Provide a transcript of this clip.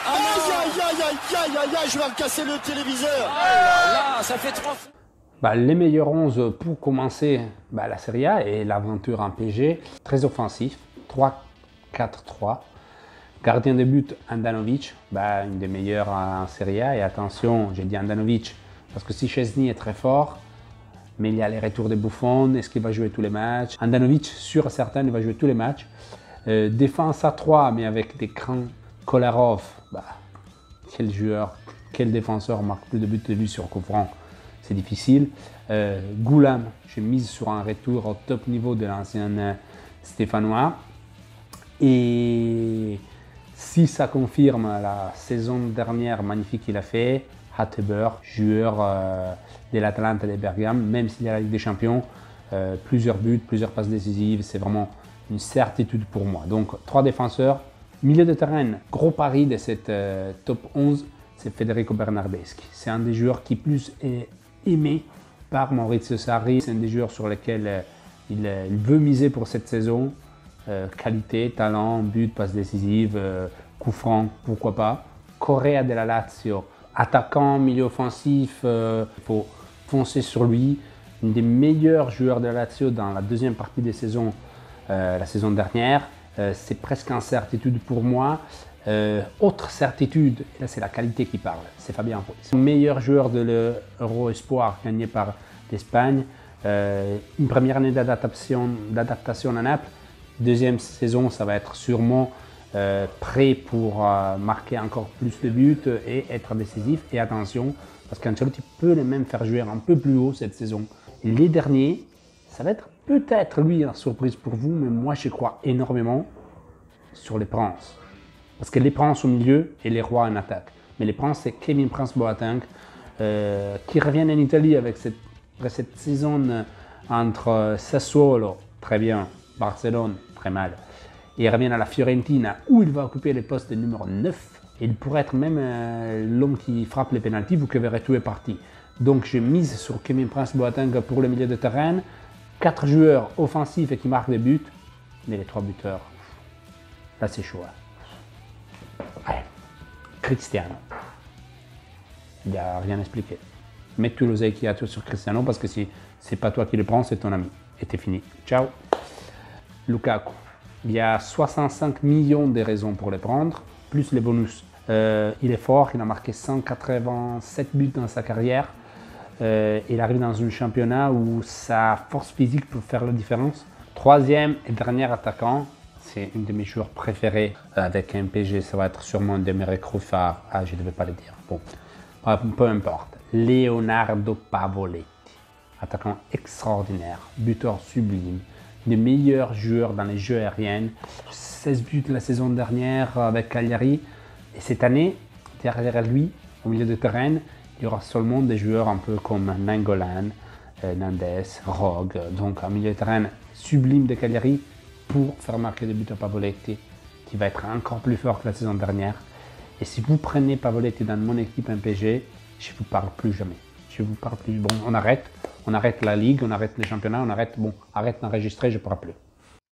Aïe, aïe, aïe, aïe, aïe, aïe, je vais me casser le téléviseur. Là, ça fait 3 fois. Les meilleurs 11 pour commencer la Serie A et l'aventure en PG. Très offensif, 3-4-3. Gardien de but, Handanovic, une des meilleures en Serie A. Et attention, j'ai dit Handanovic parce que si Szczesny est très fort, mais il y a les retours de Buffon, est-ce qu'il va jouer tous les matchs? Handanovic, sûr et certain, il va jouer tous les matchs. Défense à 3, mais avec des crans. Kolarov, quel joueur, quel défenseur marque plus de buts de lui sur coup franc? C'est difficile. Goulam, j'ai mise sur un retour au top niveau de l'ancien Stéphanois. Et si ça confirme la saison dernière magnifique qu'il a fait, Hatteber, joueur de l'Atalanta de Bergame, même s'il y a la Ligue des Champions, plusieurs buts, plusieurs passes décisives, c'est vraiment une certitude pour moi. Donc 3 défenseurs. Milieu de terrain, gros pari de cette top 11, c'est Federico Bernardeschi. C'est un des joueurs qui plus est aimé par Maurizio Sarri. C'est un des joueurs sur lesquels il veut miser pour cette saison. Qualité, talent, but, passe décisive, coup franc, pourquoi pas. Correa de la Lazio, attaquant, milieu offensif, il faut foncer sur lui. Un des meilleurs joueurs de la Lazio dans la deuxième partie des saisons, la saison dernière. C'est presque une certitude pour moi. Autre certitude, et là c'est la qualité qui parle, c'est Fabien Ruiz. Meilleur joueur de l'Euro Espoir gagné par l'Espagne. Une première année d'adaptation à Naples. Deuxième saison, ça va être sûrement prêt pour marquer encore plus de buts et être décisif. Et attention, parce qu'Ancelotti peut les même faire jouer un peu plus haut cette saison. Les derniers, ça va être peut-être lui une surprise pour vous, mais moi je crois énormément sur les Princes. Parce que les Princes au milieu et les Rois en attaque. Mais les Princes, c'est Kevin Prince Boateng qui revient en Italie avec cette saison entre Sassuolo, très bien, Barcelone, très mal. Et il revient à la Fiorentina où il va occuper le poste de numéro 9. Et il pourrait être même l'homme qui frappe les pénaltys, vous que verrez tout est parti. Donc je mise sur Kevin Prince Boateng pour le milieu de terrain. 4 joueurs offensifs et qui marquent des buts, mais les 3 buteurs, là c'est chaud. Ouais. Cristiano, il n'y a rien à expliquer. Mets tout l'oseille qu'il y a sur Cristiano parce que si c'est pas toi qui le prends, c'est ton ami. Et t'es fini. Ciao. Lukaku, il y a 65 millions de raisons pour le prendre, plus les bonus. Il est fort, il a marqué 187 buts dans sa carrière. Il arrive dans un championnat où sa force physique peut faire la différence. Troisième et dernier attaquant, c'est une de mes joueurs préférés avec un PG, ça va être sûrement un de mes recrues phares. Ah, je ne devais pas le dire. Bon, peu importe. Leonardo Pavoletti, attaquant extraordinaire, buteur sublime, des meilleurs joueurs dans les jeux aériens. 16 buts la saison dernière avec Cagliari. Et cette année, derrière lui, au milieu de terrain, il y aura seulement des joueurs un peu comme Nangolan, Nandes, Rogue, donc un milieu de terrain sublime de Cagliari pour faire marquer des buts à Pavoletti, qui va être encore plus fort que la saison dernière. Et si vous prenez Pavoletti dans mon équipe MPG, je ne vous parle plus jamais. Je vous parle plus. Bon, on arrête la ligue, on arrête les championnats, arrête d'enregistrer, je ne parle plus.